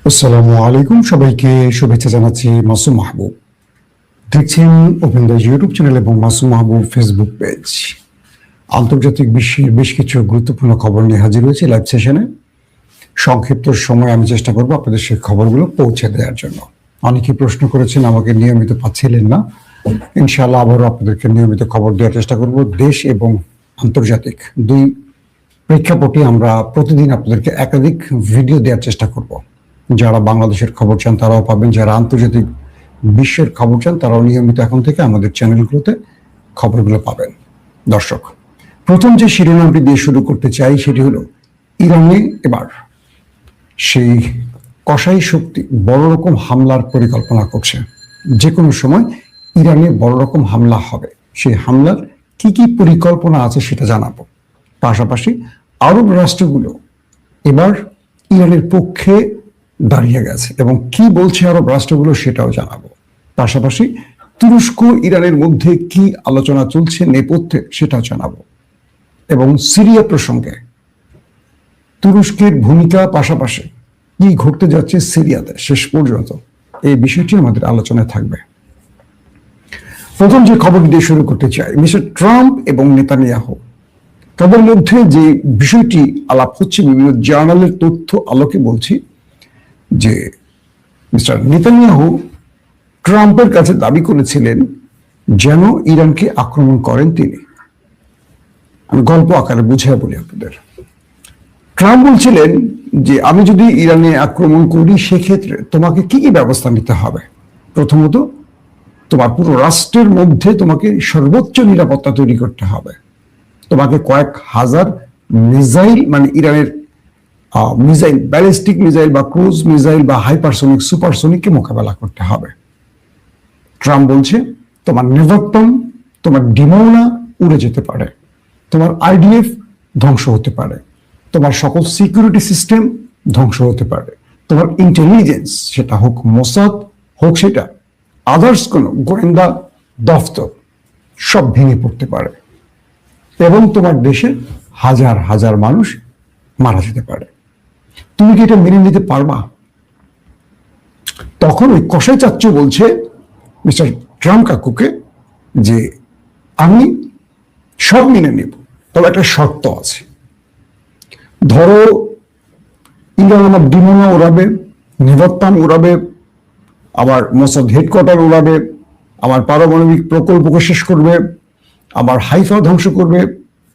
আসসালামু আলাইকুম, সবাইকে শুভেচ্ছা জানাচ্ছি। মাসুম মাহবুব দেখছেন ওপেন দ্য ইউটিউব চ্যানেল এবং মাসুম মাহবুব ফেসবুক পেজ। আন্তর্জাতিক বিশ্বের বেশ কিছু গুরুত্বপূর্ণ খবর নিয়ে হাজির হয়েছে লাইভ সেশনে। সংক্ষিপ্ত সময় আমি চেষ্টা করবো আপনাদের সেই খবরগুলো পৌঁছে দেওয়ার জন্য। অনেকে প্রশ্ন করেছেন, আমাকে নিয়মিত পাচ্ছিলেন না। ইনশাআল্লাহ আবারও আপনাদেরকে নিয়মিত খবর দেওয়ার চেষ্টা করব। দেশ এবং আন্তর্জাতিক দুই প্রেক্ষাপটে আমরা প্রতিদিন আপনাদেরকে একাধিক ভিডিও দেওয়ার চেষ্টা করব। যারা বাংলাদেশের খবর চান তারাও পাবেন, যারা আন্তর্জাতিক বিশ্বের খবর চান তারাও নিয়মিত এখন থেকে আমাদের চ্যানেলগুলোতে খবরগুলো পাবেন। দর্শক, প্রথম যে শিরোনামটি দিয়ে শুরু করতে চাই সেটি হলো ইরানে এবার সেই কসাই শক্তি বড় রকম হামলার পরিকল্পনা করছে। যে কোনো সময় ইরানে বড় রকম হামলা হবে। সেই হামলার কি কি পরিকল্পনা আছে সেটা জানাবো। পাশাপাশি আরব রাষ্ট্রগুলো এবার ইরানের পক্ষে দাঁড়িয়ে গেছে এবং কি বলছে আরব রাষ্ট্রগুলো সেটাও জানাবো। পাশাপাশি তুরস্ক ইরানের মধ্যে কি আলোচনা চলছে নেপথ্যে সেটাও জানাবো। এবং সিরিয়া প্রসঙ্গে তুরস্কের ভূমিকা, পাশাপাশি কি ঘটতে যাচ্ছে সিরিয়াতে শেষ পর্যন্ত, এই বিষয়টি আমাদের আলোচনায় থাকবে। প্রথম যে খবর দিয়ে শুরু করতে চাই, মিস্টার ট্রাম্প এবং নেতানিয়াহু তাদের মধ্যে যে বিষয়টি আলাপ হচ্ছে, বিভিন্ন জার্নালের তথ্য আলোকে বলছি যে মিস্টার নেতানিয়াহু ট্রাম্পের কাছে দাবি করেছিলেন যেন ইরানকে আক্রমণ করেন তিনি। আমি গল্প আকারে বুঝিয়ে বলি আপনাদের। ট্রাম্প বলছিলেন যে আমি যদি ইরানে আক্রমণ করি সেক্ষেত্রে তোমাকে কি কি ব্যবস্থা নিতে হবে। প্রথমত, তোমার পুরো রাষ্ট্রের মধ্যে তোমাকে সর্বোচ্চ নিরাপত্তা তৈরি করতে হবে। তোমাকে কয়েক হাজার মিসাইল, মানে ইরানের মিসাইল, ব্যালিস্টিক মিসাইল বা ক্রুজ মিসাইল বা হাইপারসোনিক, সুপারসোনিককে মোকাবেলা করতে হবে। ট্রাম্প বলছে তোমার নেভারটন, তোমার ডিমোনা উড়ে যেতে পারে, তোমার আইডিএফ ধ্বংস হতে পারে, তোমার সকল সিকিউরিটি সিস্টেম ধ্বংস হতে পারে, তোমার ইন্টেলিজেন্স, সেটা হোক মোসাদ, হোক সেটা আদার্স কোনো গোয়েন্দা দফতর, সব ভেঙে পড়তে পারে এবং তোমার দেশে হাজার হাজার মানুষ মারা যেতে পারে। তুমি কি এটা মেনে নিতে পারবা? তখন ওই কসাই চাচ্চু বলছে মিস্টার ট্রাম্প কাকুকে যে আমি সব মেনে নেব, তবে একটা শর্ত আছে। ধরো ইরান আমার ডিমোনা উড়াবে, নিভাত্তাম উড়াবে, আবার মোসাদ হেডকোয়ার্টার উড়াবে, আমার পারমাণবিক প্রকল্পকে শেষ করবে, আমার হাইফা ধ্বংস করবে,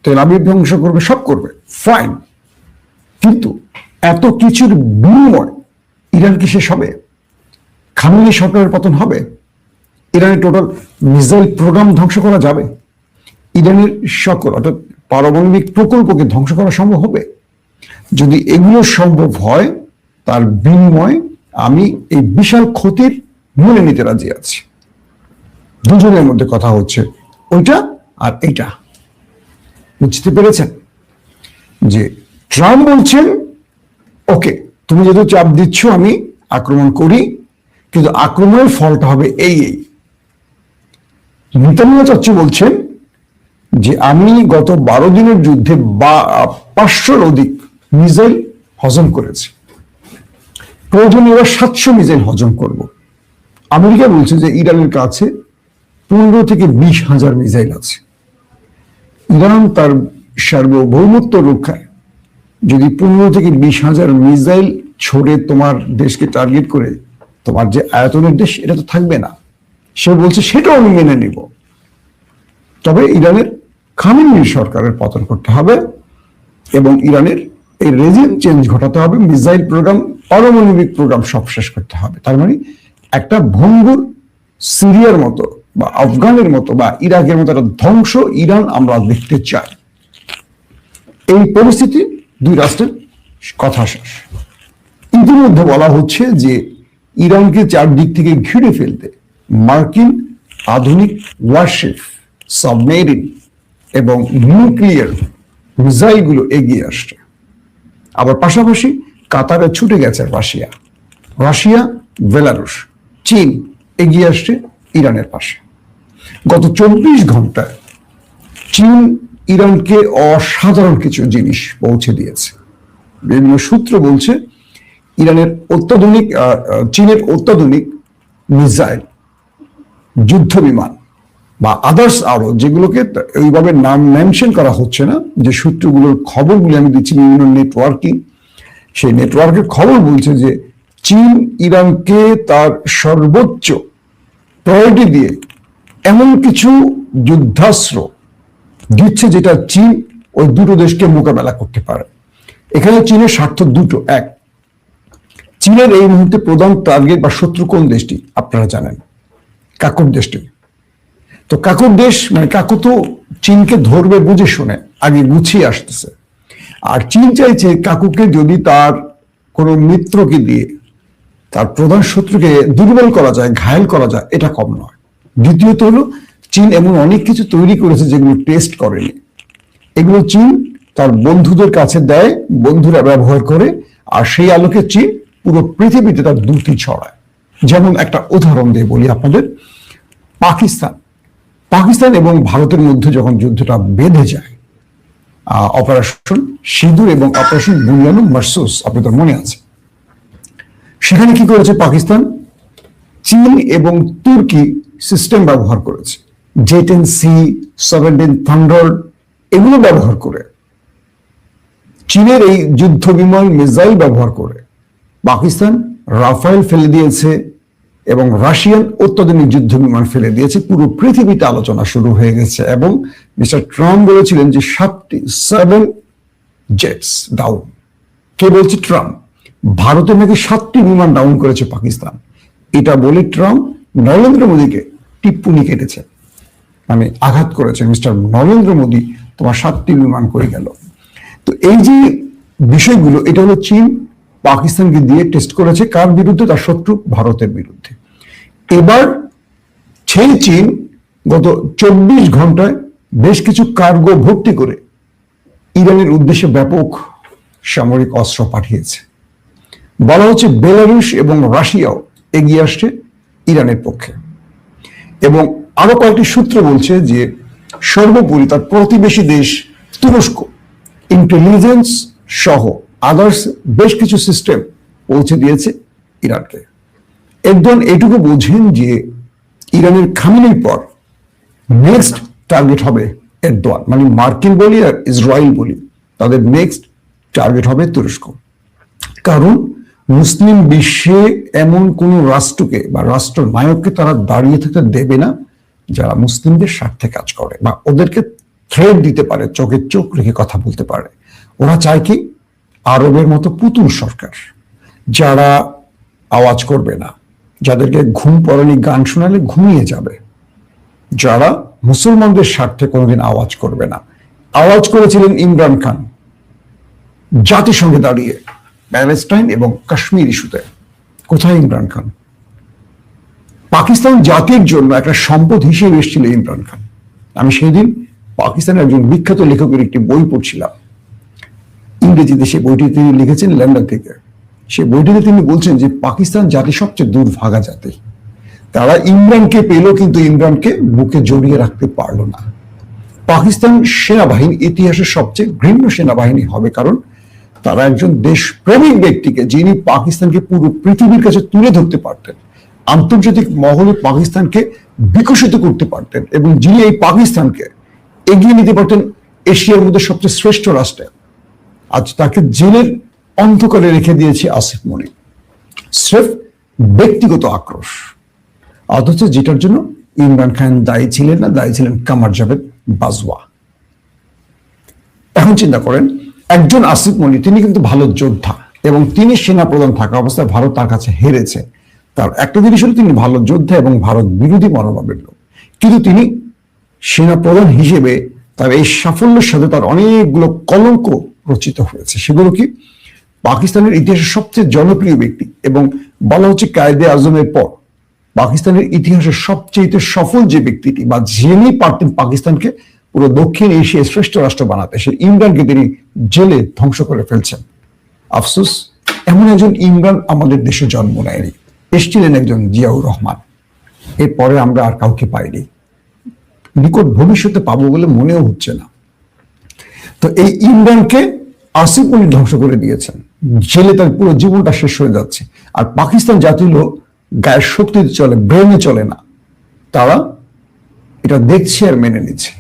তেল আবিব ধ্বংস করবে, সব করবে, ফাইন। কিন্তু এত কিছুর বিনিময় ইরান কি শেষ হবে? খামেনি সরকারের পতন হবে? ইরানের টোটাল মিসাইল প্রোগ্রাম ধ্বংস করা যাবে? ইরানের সকল অর্থাৎ পারমাণবিক প্রকল্পকে ধ্বংস করা সম্ভব হবে? যদি এগুলো সম্ভব হয় তার বিনিময়ে আমি এই বিশাল ক্ষতির মূল্য নিতে রাজি আছি। দুজনের মধ্যে কথা হচ্ছে ওইটা আর এইটা। বুঝতে পেরেছেন যে ট্রাম্প বলছেন ওকে, তুমি যেহেতু চাপ দিচ্ছ আমি আক্রমণ করি, কিন্তু আক্রমণের ফলটা হবে এই এই। নেতানিয়াহু চাচ্চু বলছেন যে আমি গত 12 দিনের যুদ্ধে 500-র অধিক মিসাইল হজম করেছি, প্রয়োজনে এবার 700 মিসাইল হজম করব। আমেরিকা বলছে যে ইরানের কাছে 15 থেকে 20 হাজার মিসাইল আছে। ইরান তার সার্বভৌমত্ব রক্ষায় যদি 15 থেকে 20 হাজার মিসাইল ছড়ে তোমার দেশকে টার্গেট করে, তোমার যে আয়তনের দেশ এটা তো থাকবে না। সে বলছে সেটাও আমি মেনে নিব, তবে ইরানের খামেনি সরকারের পতন করতে হবে এবং ইরানের এই রেজিম চেঞ্জ ঘটাতে হবে, মিসাইল প্রোগ্রাম, পারমাণবিক প্রোগ্রাম সব শেষ করতে হবে। তার মানে একটা ভঙ্গুর সিরিয়ার মতো বা আফগানের মতো বা ইরাকের মতো একটা ধ্বংস ইরান আমরা দেখতে চাই। এই পরিস্থিতি দুই রাষ্ট্রের কথা শেষ। ইতিমধ্যে বলা হচ্ছে যে ইরানকে চারদিক থেকে ঘিরে ফেলতে মার্কিন আধুনিক ওয়ারশিপ, সাবমেরিন এবং নিউক্লিয়ার মিসাইলগুলো এগিয়ে আসছে। আবার পাশাপাশি কাতারে ছুটে গেছে রাশিয়া, বেলারুশ, চীন এগিয়ে আসছে ইরানের পাশে। গত 24 ঘন্টায় চীন ইরানকে অসাধারণ কিছু জিনিস পৌঁছে দিয়েছে। বিভিন্ন সূত্র বলছে ইরানের অত্যাধুনিক চীনের অত্যাধুনিক মিসাইল, যুদ্ধ বিমান বা আদার্স আরো যেগুলোকে এইভাবে নাম মেনশন করা হচ্ছে না, যে সূত্রগুলোর খবরগুলি আমি দিচ্ছি বিভিন্ন নেটওয়ার্কিং, সেই নেটওয়ার্কের খবর বলছে যে চীন ইরানকে তার সর্বোচ্চ প্রায়োরিটি দিয়ে এমন কিছু যুদ্ধাস্ত্র দিচ্ছে যেটা চীন ওই দুটো দেশকে মোকাবেলা করতে পারে। এখানে চীনের স্বার্থ দুটো। এক, চীনের এই মুহূর্তে প্রধান টার্গেট বা শত্রু কোন দেশটি আপনারা জানেন, কাকুর দেশটি। তো কাকুর দেশ মানে কাকু তো চীনকে ধরবে বুঝে শুনে, আগে গুছিয়ে আসতেছে। আর চীন চাইছে কাকুকে যদি তার কোনো মিত্রকে দিয়ে তার প্রধান শত্রুকে দুর্বল করা যায়, ঘায়েল করা যায়, এটা কম নয়। দ্বিতীয়ত হলো চীন এমন অনেক কিছু তৈরি করেছে যেগুলো টেস্ট করেনি, এগুলো চীন তার বন্ধুদের কাছে দেয়, বন্ধুরা ব্যবহার করে, আর সেই আলোকে চীন পুরো পৃথিবীতে তার দ্যুতি ছড়ায়। যেমন একটা উদাহরণ দিয়ে বলি আপনাদের, পাকিস্তান এবং ভারতের মধ্যে যখন যুদ্ধটা বেঁধে যায়, অপারেশন সিঁদুর এবং অপারেশন বুনিয়ানুল মারসুস আপনাদের মনে আছে, সেখানে কি করেছে পাকিস্তান? চীন এবং তুর্কি সিস্টেম ব্যবহার করেছে, J-10C, 17 থান্ডার, এগুলো ব্যবহার করে, চীনের এই যুদ্ধ বিমান মিসাইল ব্যবহার করে পাকিস্তান রাফায়েল ফেলে দিয়েছে এবং রাশিয়ান অত্যাধুনিক যুদ্ধ বিমান ফেলে দিয়েছে। পুরো পৃথিবীতে আলোচনা শুরু হয়ে গেছে এবং মিস্টার ট্রাম্প বলেছিলেন যে 7 জেটস ডাউন। কে বলছে? ট্রাম্প। ভারতের নাকি 7টি বিমান ডাউন করেছে পাকিস্তান। এটা বলে ট্রাম্প নরেন্দ্র মোদীকে টিপ্পনি কেটেছে, মানে আঘাত করেছে, মিস্টার নরেন্দ্র মোদী তোমার 7টি বিমান করে গেল। তো এই যে বিষয়গুলো, এটা হলো চীন পাকিস্তানকে দিয়ে টেস্ট করেছে কার বিরুদ্ধে? তার শত্রু ভারতের বিরুদ্ধে। এবার সেই চীন গত 24 ঘন্টায় বেশ কিছু কার্গো ভর্তি করে ইরানের উদ্দেশ্যে ব্যাপক সামরিক অস্ত্র পাঠিয়েছে। বলা হচ্ছে বেলারুশ এবং রাশিয়াও এগিয়ে আসছে ইরানের পক্ষে। এবং আরো কয়েকটি সূত্র বলছে যে সর্বোপরি তার প্রতিবেশী দেশ তুরস্ক ইন্টেলিজেন্স সহ আদার্স বেশ কিছু সিস্টেম পৌঁছে দিয়েছে ইরানকে। একজন এটুকু বোঝেন যে ইরানের খামেনির পর নেক্সট টার্গেট হবে এরদোয়ান, মানে মার্কিন বলি আর ইসরায়েল বলি, তাদের নেক্সট টার্গেট হবে তুরস্ক। কারণ মুসলিম বিশ্বে এমন কোন রাষ্ট্রকে বা রাষ্ট্র নায়ককে তারা দাঁড়িয়ে থাকতে দেবে না যারা মুসলিমদের স্বার্থে কাজ করে বা ওদেরকে থ্রেট দিতে পারে, চোখে চোখ রেখে কথা বলতে পারে। ওরা চায় কি? আরবের মতো পুতুল সরকার, যারা আওয়াজ করবে না, যাদেরকে ঘুম পড়ানি গান শোনালে ঘুমিয়ে যাবে, যারা মুসলমানদের স্বার্থে কোনোদিন আওয়াজ করবে না। আওয়াজ করেছিলেন ইমরান খান জাতিসংঘে দাঁড়িয়ে প্যালেস্টাইন এবং কাশ্মীর ইস্যুতে। কোথায় ইমরান খান? পাকিস্তান জাতির জন্য একটা সম্পদ হিসেবে এসেছিল ইমরান খান। আমি সেদিন পাকিস্তানের একজন বিখ্যাত লেখকের একটি বই পড়ছিলাম ইংরেজিতে, সে বইটি তিনি লিখেছেন লন্ডন থেকে। সে বইটিতে তিনি বলছেন যে পাকিস্তান জাতি সবচেয়ে দুর্ভাগা জাতি, তারা ইমরানকে পেল কিন্তু ইমরানকে বুকে জড়িয়ে রাখতে পারলো না। পাকিস্তান সেনাবাহিনী ইতিহাসের সবচেয়ে ঘৃণ্য সেনাবাহিনী হবে, কারণ তারা একজন দেশপ্রেমিক ব্যক্তিকে, যিনি পাকিস্তানকে পুরো পৃথিবীর কাছে তুলে ধরতে পারতেন, আন্তর্জাতিক মহলে পাকিস্তানকে বিকশিত করতে পারতেন এবং যিনি এই পাকিস্তানকে এগিয়ে নিতে পারতেন এশিয়ার মধ্যে সবচেয়ে শ্রেষ্ঠ রাষ্ট্রে, আজ তাকে জেলের অন্ধকারে রেখে দিয়েছে আসিফ মনি। স্রেফ ব্যক্তিগত আক্রোশ। অথচ যেটার জন্য ইমরান খান দায়ী ছিলেন না, দায়ী ছিলেন কামার জাভেদ বাজওয়া। এখন চিন্তা করেন, একজন আসিফ মনি, তিনি কিন্তু ভালো যোদ্ধা এবং তিনি সেনাপ্রধান থাকা অবস্থায় ভারত তার কাছে হেরেছে। তার একটা জিনিস হলো তিনি ভালো যোদ্ধা এবং ভারত বিরোধী মনোভাবের লোক, কিন্তু তিনি সেনাপ্রধান হিসেবে তার এই সাফল্যের সাথে তার অনেকগুলো কলঙ্ক রচিত হয়েছে। সেগুলো কি? পাকিস্তানের ইতিহাসের সবচেয়ে জনপ্রিয় ব্যক্তি এবং বলা হচ্ছে কায়েদে আজমের পর পাকিস্তানের ইতিহাসের সবচেয়ে সফল যে ব্যক্তিটি বা যিনি পারতেন পাকিস্তানকে পুরো দক্ষিণ এশিয়ার শ্রেষ্ঠ রাষ্ট্র বানাতে, সেই ইমরানকে তিনি জেলে ধ্বংস করে ফেলছেন। আফসোস, এমন একজন ইমরান আমাদের দেশে জন্ম নেয়নি। এসেছিলেন একজন জিয়াউর রহমান, এরপরে আমরা আর কাউকে পাইনি, নিকট ভবিষ্যতে পাবো বলে মনেও হচ্ছে না। তো এই ইমরানকে আসিফ উনি ধ্বংস করে দিয়েছেন, জেলে তার পুরো জীবনটা শেষ হয়ে যাচ্ছে। আর পাকিস্তান জাতি হলো গায়ের শক্তিতে চলে, ব্রেনে চলে না। তারা এটা দেখছে আর মেনে নিচ্ছে,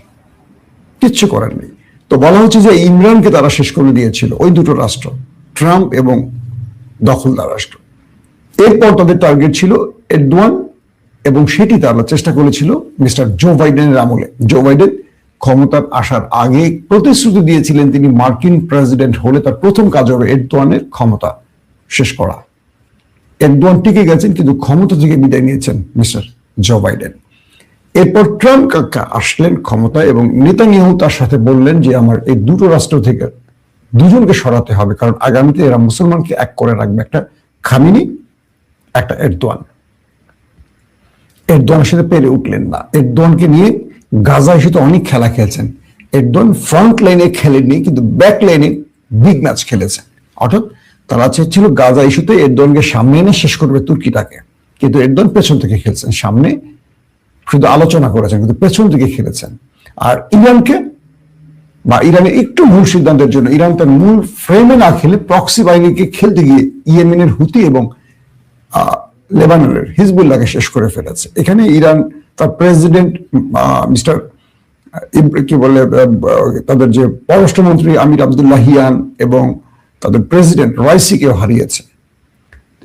কিচ্ছু করার নেই। তো বলা হচ্ছে যে ইমরানকে তারা শেষ করে দিয়েছিল, ওই দুটো রাষ্ট্র, ট্রাম্প এবং দখলদার রাষ্ট্র। এরপর তাদের টার্গেট ছিল এরদোয়ান, এবং সেটি তারা চেষ্টা করেছিল মিস্টার জো বাইডেনের আমলে। জো বাইডেন ক্ষমতার আসার আগে প্রতিশ্রুতি দিয়েছিলেন তিনি মার্কিন প্রেসিডেন্ট হলে তার প্রথম কাজ হবে এরদোয়ানের ক্ষমতা শেষ করা। এরদোয়ান টিকে গেছেন, কিন্তু ক্ষমতা থেকে বিদায় নিয়েছেন মিস্টার জো বাইডেন। এরপর ট্রাম্প কাকা আসলেন ক্ষমতায়, এবং নেতানিয়াহু তার সাথে বললেন যে আমার এই দুটো রাষ্ট্র থেকে দুজনকে সরাতে হবে, কারণ আগামীতে এরা মুসলমানকে এক করে রাখবে, একটা খামিনি, একটা এরদোয়ান। এরদোয়ানের সাথে পেরে উঠলেন না। এরদোয়ানকে নিয়ে গাজা ইস্যুতে অনেক খেলা খেলছেন। এরদোয়ান ফ্রন্ট লাইনে খেলেননি, কিন্তু ব্যাক লাইনে বিগ ম্যাচ খেলেছেন। অর্থাৎ তারা চেয়েছিল গাজা ইস্যুতে এরদোয়ানকে সামনে এনে শেষ করবে তুর্কিটাকে, কিন্তু এরদোয়ান পেছন থেকে খেলছেন, সামনে শুধু আলোচনা করেছেন, কিন্তু পেছন থেকে খেলেছেন। আর ইরানকে বা ইরানের একটু ভুল সিদ্ধান্তের জন্য ইরান তার মূল ফ্রেমে না খেলে প্রক্সি বাহিনীকে খেলতে গিয়ে ইয়েমেনের হুতি এবং লেবাননের হিজবুল্লাহকে শেষ করে ফেলেছে। এখানে ইরান তার প্রেসিডেন্ট মিস্টার কি বলে তাদের যে পররাষ্ট্রমন্ত্রী আমির আবদুল্লাহিয়ান এবং তাদের প্রেসিডেন্ট রাইসিকেও হারিয়েছে,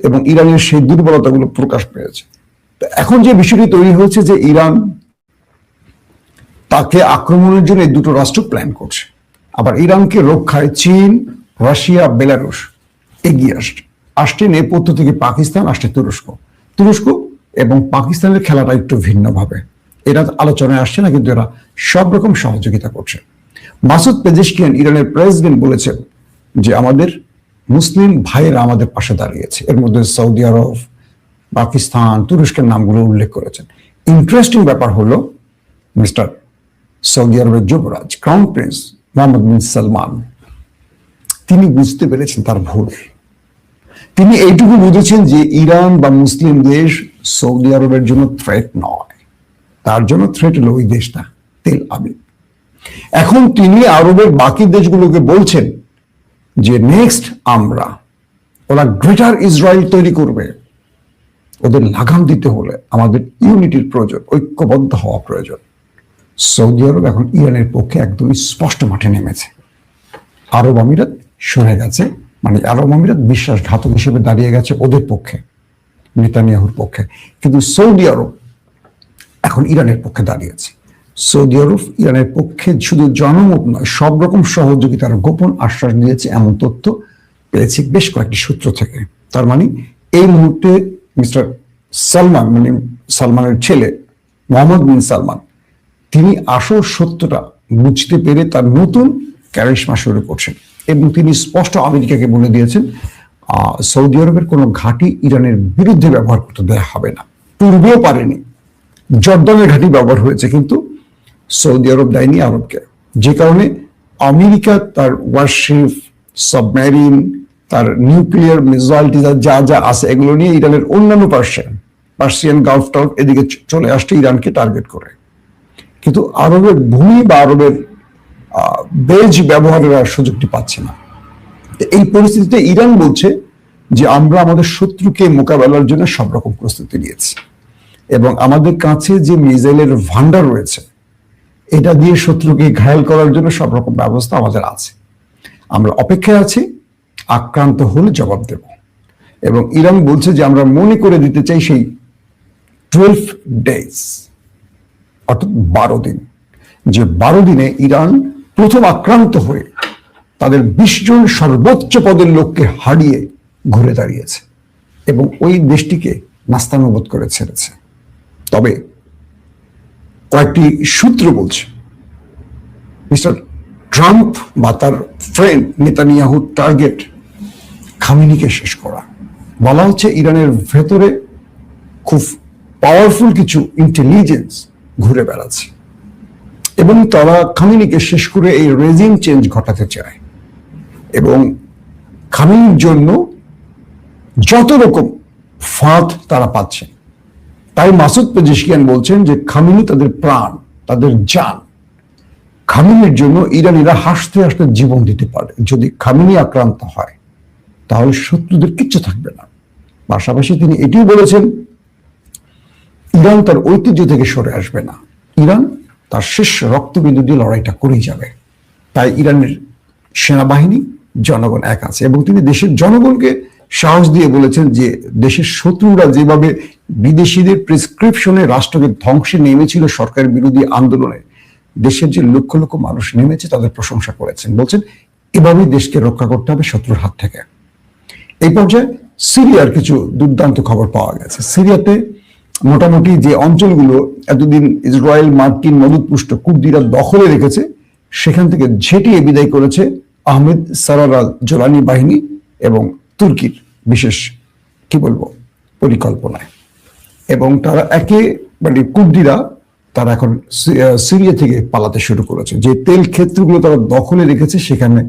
এবং ইরানের সেই দুর্বলতাগুলো প্রকাশ পেয়েছে। এখন যে বিষয়টি তৈরি হয়েছে যে ইরান তাকে আক্রমণের জন্য এই দুটো রাষ্ট্র প্ল্যান করছে, আবার ইরানকে রক্ষায় চীন, রাশিয়া, বেলারুশ এগিয়ে আসছে নেপথ্য থেকে পাকিস্তান, আসছে তুরস্ক এবং পাকিস্তানের খেলাটা একটু ভিন্নভাবে, এরা আলোচনায় আসছে না, কিন্তু এরা সব রকম সহযোগিতা করছে। মাসুদ পেজেশকিয়ান ইরানের প্রেসিডেন্ট বলেছেন যে আমাদের মুসলিম ভাইয়েরা আমাদের পাশে দাঁড়িয়েছে, এর মধ্যে সৌদি আরব, পাকিস্তান, তুরস্কের নামগুলো উল্লেখ করেছেন। ইন্টারেস্টিং ব্যাপার হলো মিস্টার সৌদি আরবের যুবরাজ ক্রাউন প্রিন্স মোহাম্মদ বিন সালমান, তিনি বুঝতে পেরেছেন তার ভুল। তিনি এইটুকু বুঝেছেন যে ইরান বা মুসলিম দেশ সৌদি আরবের জন্য থ্রেট নয়, তার জন্য থ্রেট হলো ওই দেশটা তেল আবিব। এখন তিনি আরবের বাকি দেশগুলোকে বলছেন যে নেক্সট আমরা, ওরা গ্রেটার ইসরায়েল তৈরি করবে, ওদের লাগাম দিতে হলে আমাদের ইউনিটির প্রয়োজন, ঐক্যবদ্ধ হওয়া প্রয়োজন। সৌদি আরব এখন ইরানের পক্ষে একদমই স্পষ্ট মাঠে নেমেছে। আরব আমিরাত সরে গেছে, মানে আরব আমিরাত বিশ্বাসঘাতক হিসেবে দাঁড়িয়ে গেছে ওদের পক্ষে, নেতানিয়াহুর পক্ষে, কিন্তু সৌদি আরব এখন ইরানের পক্ষে দাঁড়িয়েছে। সৌদি আরব ইরানের পক্ষে শুধু জনমত নয়, সব রকম সহযোগিতার গোপন আশ্বাস দিয়েছে, এমন তথ্য পেয়েছি বেশ কয়েকটি সূত্র থেকে। তার মানে এই মুহূর্তে মিস্টার সালমান, মানে সালমানের ছেলে মোহাম্মদ বিন সালমান, তিনি আসল সত্যটা বুঝতে পেরে তার নতুন ক্যারিশমা শুরু করছেন, এবং তিনি স্পষ্ট আমেরিকাকে বলে দিয়েছেন সৌদি আরবের কোনো ঘাঁটি ইরানের বিরুদ্ধে ব্যবহার করতে দেওয়া হবে না। পূর্বেও পারেনি, জর্দানের ঘাঁটি ব্যবহার হয়েছে, কিন্তু সৌদি আরব দেয়নি আরবকে, যে কারণে আমেরিকা তার ওয়ারশিপ, সাবমেরিন, তার নিউক্লিয়ার মিসাইল যা যা আছে এগুলো নিয়ে ইরানের অন্যান্য পার্সিয়ান গালফ টালফ এদিকে চলে আসছে ইরানকে টার্গেট করে, কিন্তু আরবের ভূমি বা আরবের বেজ ব্যবহারের আর সুযোগটি পাচ্ছে না। এই পরিস্থিতিতে ইরান বলছে যে আমরা আমাদের শত্রুকে মোকাবেলার জন্য সব রকম প্রস্তুতি নিয়েছি, এবং আমাদের কাছে যে মিসাইলের ভান্ডার রয়েছে এটা দিয়ে শত্রুকে ঘায়েল করার জন্য সব রকম ব্যবস্থা আমাদের আছে। আমরা অপেক্ষায় আছি, আক্রান্ত হলে জবাব দেব। এবং ইরান বলছে যে আমরা মনে করে দিতে চাই সেই 12 days, অর্থাৎ 12 দিন, যে 12 দিনে ইরান প্রথম আক্রান্ত হয়ে তাদের 20 জন সর্বোচ্চ পদের লোককে হারিয়ে ঘুরে দাঁড়িয়েছে এবং ওই দেশটিকে নাস্তানুবোধ করে ছেড়েছে। তবে কয়েকটি সূত্র বলছে মিস্টার ট্রাম্প বা তার ফ্রেন্ড নেতানিয়াহুর টার্গেট খামেনিকে শেষ করা। বলা হচ্ছে ইরানের ভেতরে খুব পাওয়ারফুল কিছু ইন্টেলিজেন্স ঘুরে বেড়াচ্ছে এবং তারা খামেনিকে শেষ করে এই রেজিম চেঞ্জ ঘটাতে চায়, এবং খামেনির জন্য যত রকম ফাঁদ তারা পাচ্ছে। তাই মাসুদ পেজেশকিয়ান বলছেন যে খামেনি তাদের প্রাণ, তাদের জান, খামেনির জন্য ইরানিরা হাসতে হাসতে জীবন দিতে পারে। যদি খামেনি আক্রান্ত হয় তাহলে শত্রুদের কিচ্ছু থাকবে না। পাশাপাশি তিনি এটিও বলেছেন ইরান তার ঐতিহ্য থেকে সরে আসবে না, ইরান তার শেষ রক্তবিন্দু দিয়ে লড়াইটা করেই যাবে। তাই ইরানের সেনাবাহিনী জনগণ এক আছে, এবং তিনি দেশের জনগণকে সাহস দিয়ে বলেছেন যে দেশের শত্রুরা যেভাবে বিদেশিদের প্রেসক্রিপশনে রাষ্ট্রকে ধ্বংসে নেমেছিল সরকার বিরোধী আন্দোলনে, দেশের যে লক্ষ লক্ষ মানুষ নেমেছে তাদের প্রশংসা করেছেন। বলছেন এভাবেই দেশকে রক্ষা করতে হবে শত্রুর হাত থেকে। এই পর্যায়ে সিরিয়ার কিছু দুর্দান্ত খবর পাওয়া গেছে। সিরিয়াতে মোটামুটি যে অঞ্চলগুলো এতদিন ইসরায়েল মার্কিন মদতপুষ্ট কুর্দিরা দখলে রেখেছে সেখান থেকে ঝেঁটিয়ে বিদায় করেছে আহমেদ সারার আল জোলানি বাহিনী এবং তুর্কির বিশেষ পরিকল্পনায়। এবং তারা কুর্দিরা তারা এখন সিরিয়া থেকে পালাতে শুরু করেছে। যে তেল ক্ষেত্রগুলো তারা দখলে রেখেছে সেখানে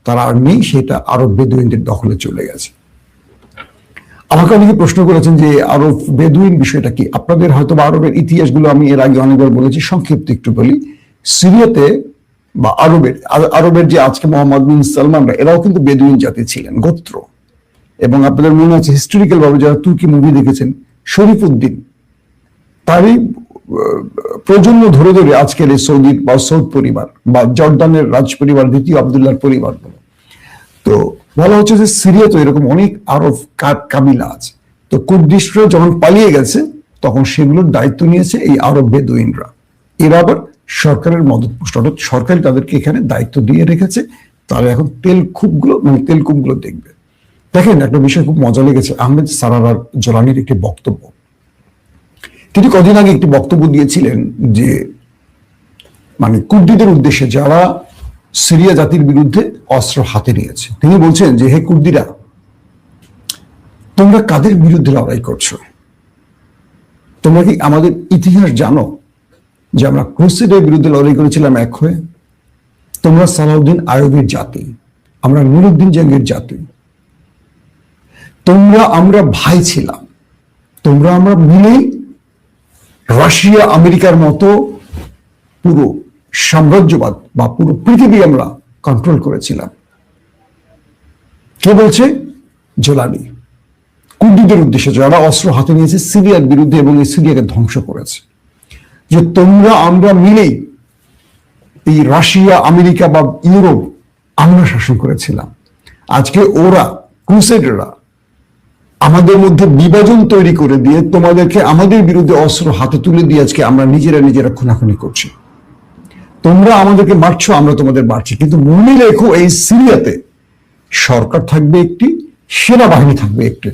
তারা আর নেই, সেটা আরব বেদুইনদের দখলে চলে গেছে। আমাকে অনেকে প্রশ্ন করেছেন যে আরব বেদুইন বিষয়টা কি। আপনাদের হয়তো আরবের ইতিহাসগুলো আমি এর আগে অনেকবার বলেছি, সংক্ষিপ্ত একটু বলি। সিরিয়াতে বা আরবের যে আজকে মোহাম্মদ বিন সালমানরা, এরাও কিন্তু বেদুইন জাতি ছিলেন, গোত্র। এবং আপনাদের মনে আছে হিস্টোরিক্যাল ভাবে যারা তুর্কি মুভি দেখেছেন, শরীফুদ্দিন তারই প্রজন্ম ধরে ধরে আজকের এই সৌদি বা সৌদ পরিবার বা জর্দানের রাজ পরিবার, দ্বিতীয় আবদুল্লাহর পরিবার। তো বলা হচ্ছে যে সিরিয়া তো এরকম অনেক আরব কাবিলা আছে। তো কুর্দিশরা যখন পালিয়ে গেছে তখন সেগুলোর দায়িত্ব নিয়েছে এই আরব বেদুইনরা। এরা আবার সরকারের মদতপুষ্ট, অর্থাৎ সরকার তাদেরকে এখানে দায়িত্ব দিয়ে রেখেছে। তারা এখন তেলকূপগুলো দেখবে। দেখেন একটা বিষয় খুব মজা লেগেছে, আহমেদ সারার জোলানির একটি বক্তব্য। তিনি কদিন আগে একটি বক্তব্য দিয়েছিলেন যে কুর্দিদের উদ্দেশ্যে যারা সিরিয়া জাতির বিরুদ্ধে অস্ত্র হাতে নিয়েছে, তিনি বলছেন যে হে কুর্দিরা, তোমরা কাদের বিরুদ্ধে লড়াই করছো? তোমরা কি আমাদের ইতিহাস জানো যে আমরা ক্রুসেডের বিরুদ্ধে লড়াই করেছিলাম এক হয়ে? তোমরা সালাউদ্দিন আইয়ুবীর জাতি, আমরা নুরুদ্দিন জঙ্গের জাতি। আমরা ভাই ছিলাম। আমরা মিলেই রাশিয়া আমেরিকার মতো পুরো সাম্রাজ্যবাদ বা পুরো পৃথিবী আমরা কন্ট্রোল করেছিলাম। কে বলছে? জোলানি। কুর্দিদের উদ্দেশ্যে যারা অস্ত্র হাতে নিয়েছে সিরিয়ার বিরুদ্ধে এবং এই সিরিয়াকে ধ্বংস করেছে, যে আমরা মিলেই এই রাশিয়া আমেরিকা বা ইউরোপ আমরা শাসন করেছিলাম। আজকে ওরা ক্রুসেডাররা আমাদের মধ্যে বিভাজন তৈরি করে দিয়ে তোমাদেরকে আমাদের বিরুদ্ধে অস্ত্র হাতে তুলে দিয়ে আজকে আমরা নিজেরা খুনাখুনি করছি। তোমরা আমাদেরকে মারছো, আমরা তোমাদের মারছি। কিন্তু মনে রেখো, এই সিরিয়াতে সরকার থাকবে একটি, সেনাবাহিনী থাকবে একটি।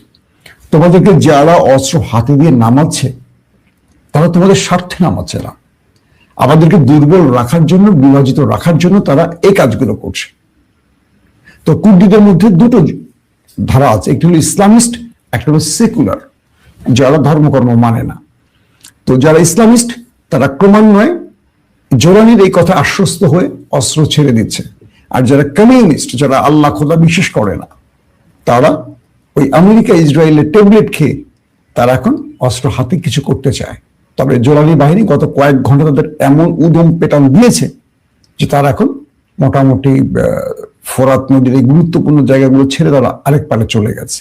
তোমাদেরকে যারা অস্ত্র হাতে দিয়ে নামাচ্ছে তারা তোমাদের স্বার্থে নামাচ্ছে না, আমাদেরকে দুর্বল রাখার জন্য, বিভাজিত রাখার জন্য তারা এই কাজগুলো করছে। তো কুর্দিদের মধ্যে দুটো ধারা আছে, একটি হলো ইসলামিস্ট, একটা হলো সেকুলার, যারা ধর্মকর্ম মানে না। তো যারা ইসলামিস্ট তারা ক্রমান্বয়ে জোলানির এই কথা আশ্বস্ত হয়ে অস্ত্র ছেড়ে দিচ্ছে। আর যারা কমিউনিস্ট, যারা আল্লাহ খোদা বিশ্বাস করে না, তারা ওই আমেরিকা ইসরায়েলের ট্যাবলেট খেয়ে তারা এখন অস্ত্র হাতে কিছু করতে চায়। তবে জোলানি বাহিনী গত কয়েক ঘন্টা তাদের এমন উদম পেটান দিয়েছে যে তারা এখন মোটামুটি ফোরাত নদীর এই গুরুত্বপূর্ণ জায়গাগুলো ছেড়ে তারা আরেক পারে চলে গেছে।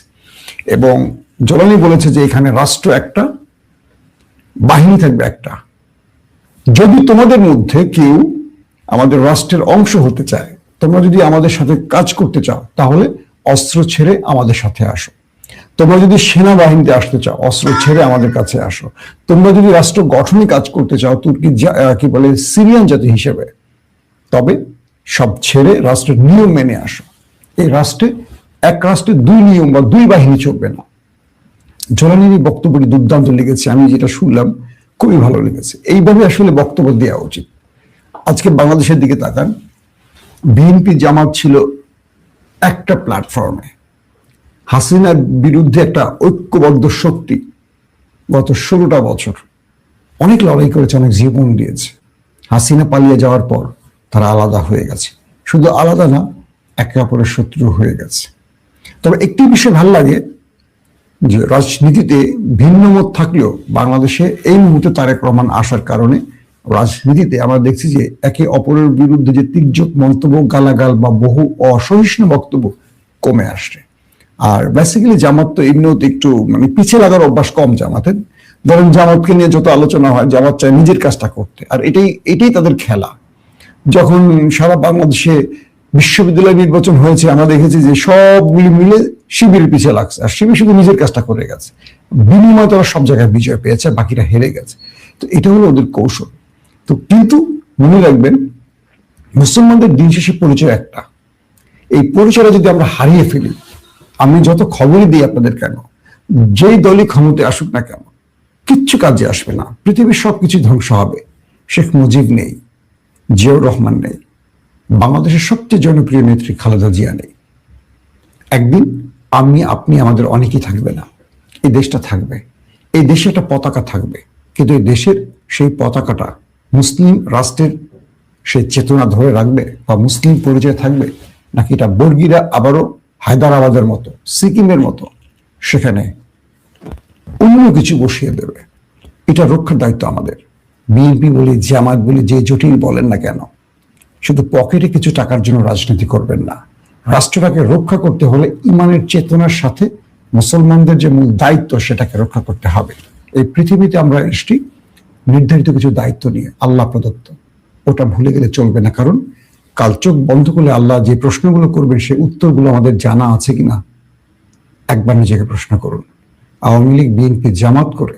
এবং জোলানি বলেছে যে এখানে রাষ্ট্র একটা, বাহিনী থাকবে একটা। যদি তোমাদের মধ্যে কেউ আমাদের রাষ্ট্রের অংশ হতে চায়, তোমরা যদি আমাদের সাথে কাজ করতে চাও, তাহলে অস্ত্র ছেড়ে আমাদের সাথে আসো। তোমরা যদি সেনাবাহিনীতে আসতে চাও, অস্ত্র ছেড়ে আমাদের কাছে আসো। তোমরা যদি রাষ্ট্র গঠনে কাজ করতে চাও, তুর্কি সিরিয়ান জাতি হিসেবে, তবে সব ছেড়ে রাষ্ট্রের নিয়ম মেনে আসো। এই এক রাষ্ট্রে দুই নিয়ম বা দুই বাহিনী চলবে না। জোলানির বক্তব্যটি দুর্দান্ত লেগেছে, আমি যেটা শুনলাম খুবই ভালো লেগেছে। এইভাবে আসলে বক্তব্য দেওয়া উচিত। আজকে বাংলাদেশের দিকে তাকান, বিএনপি জামাত ছিল একটা প্ল্যাটফর্মে, হাসিনার বিরুদ্ধে একটা ঐক্যবদ্ধ শক্তি। গত 16টা বছর অনেক লড়াই করেছে, অনেক জীবন দিয়েছে। হাসিনা পালিয়ে যাওয়ার পর তারা আলাদা হয়ে গেছে। শুধু আলাদা না, একে অপরের শত্রু হয়ে গেছে। তবে একটি বিষয় ভালো লাগে যে রাজনীতিতে ভিন্ন মত থাকলেও বাংলাদেশে এই মুহূর্তে তারেক রহমান আসার কারণে রাজনীতিতে আমরা দেখছি যে একে অপরের বিরুদ্ধে যে তীর্যক মন্তব্য, গালাগাল বা বহু অসহিষ্ণু বক্তব্য কমে আসছে। আর বেসিক্যালি জামাত তো এমনিও একটু মানে পিছিয়ে লাগার অভ্যাস কম জামাতের। ধরেন জামাতকে নিয়ে যত আলোচনা হয়, জামাত চায় নিজের কাজটা করতে, আর এটাই তাদের খেলা। যখন সারা বাংলাদেশে বিশ্ববিদ্যালয় নির্বাচন হয়েছে, আমরা দেখেছি যে সবগুলি মিলে শিবিরের পিছিয়ে লাগছে, আর শিবির শুধু নিজের কাজটা করে গেছে। বিনিময়ে তারা সব জায়গায় বিজয় পেয়েছে, বাকিরা হেরে গেছে। তো এটা হলো ওদের কৌশল। তো কিন্তু মনে রাখবেন, মুসলমানদের দিন শেষে পরিচয় একটা। এই পরিচয়টা যদি আমরা হারিয়ে ফেলি, আমি যত খবরই দিই আপনাদের কেন, যেই দলই ক্ষমতায় আসুক না কেন, কিচ্ছু কাজে আসবে না। পৃথিবীর সবকিছু ধ্বংস হবে। শেখ মুজিব নেই, জিয়াউর রহমান নেই, বাংলাদেশের সবচেয়ে জনপ্রিয় নেত্রী খালেদা জিয়া নেই। একদিন আমি, আপনি, আমাদের অনেকেই থাকবে না। এই দেশটা থাকবে, এই দেশে একটা পতাকা থাকবে, কিন্তু এই দেশের সেই পতাকাটা মুসলিম রাষ্ট্রের সেই চেতনা ধরে রাখবে বা মুসলিম পরিচয় থাকবে, নাকি এটা বর্গীরা আবারও হায়দ্রাবাদের মতো, সিকিমের মতো সেখানে অন্য কিছু বসিয়ে দেবে? এটা রক্ষার দায়িত্ব আমাদের। বিএনপি বলি, জামাত বলি, যে জটিল বলেন না কেন, শুধু পকেটে কিছু টাকার জন্য রাজনীতি করবেন না। রাষ্ট্রটাকে রক্ষা করতে হলে ইমানের চেতনার সাথে মুসলমানদের যে মূল দায়িত্ব, সেটাকে রক্ষা করতে হবে। এই পৃথিবীতে আমরা এসেছি নির্ধারিত কিছু দায়িত্ব নিয়ে, আল্লাহ প্রদত্ত। ওটা ভুলে গেলে চলবে না, কারণ কাল চোখ বন্ধ করলে আল্লাহ যে প্রশ্নগুলো করবেন, সেই উত্তরগুলো আমাদের জানা আছে কিনা একবার নিজেকে প্রশ্ন করুন। আওয়ামী লীগ, বিএনপি, জামাত করে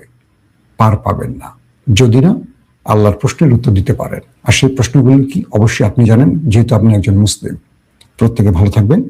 পার পাবেন না, যদি না আল্লাহর প্রশ্নের উত্তর দিতে পারেন। আর সেই প্রশ্নগুলি কি, অবশ্যই আপনি জানেন, যেহেতু আপনি একজন মুসলিম। প্রত্যেকে ভালো থাকবেন।